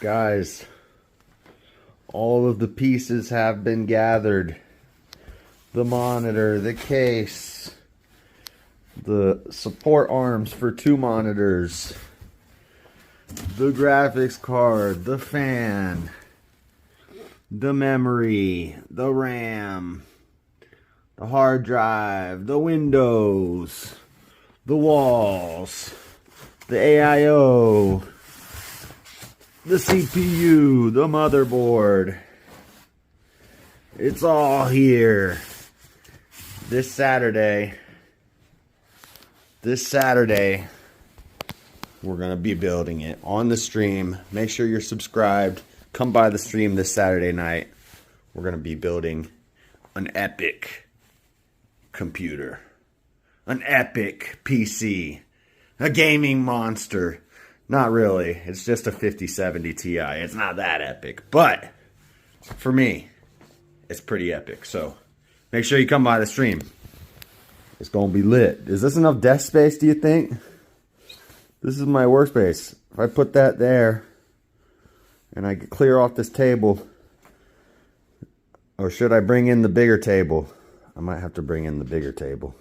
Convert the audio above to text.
Guys, all of the pieces have been gathered. The monitor, the case, the support arms for 2 monitors, the graphics card, the fan, the memory, the RAM, the hard drive, the windows, the walls, the AIO, the CPU, the motherboard. It's all here. This Saturday, we're going to be building it on the stream. Make sure you're subscribed. Come by the stream this Saturday night. We're going to be building an epic computer. An epic PC. A gaming monster. Not really. It's just a 5070 Ti. It's not that epic. But for me, it's pretty epic. So make sure you come by the stream. It's going to be lit. Is this enough desk space, do you think? This is my workspace. If I put that there and I clear off this table, or should I bring in the bigger table? I might have to bring in the bigger table.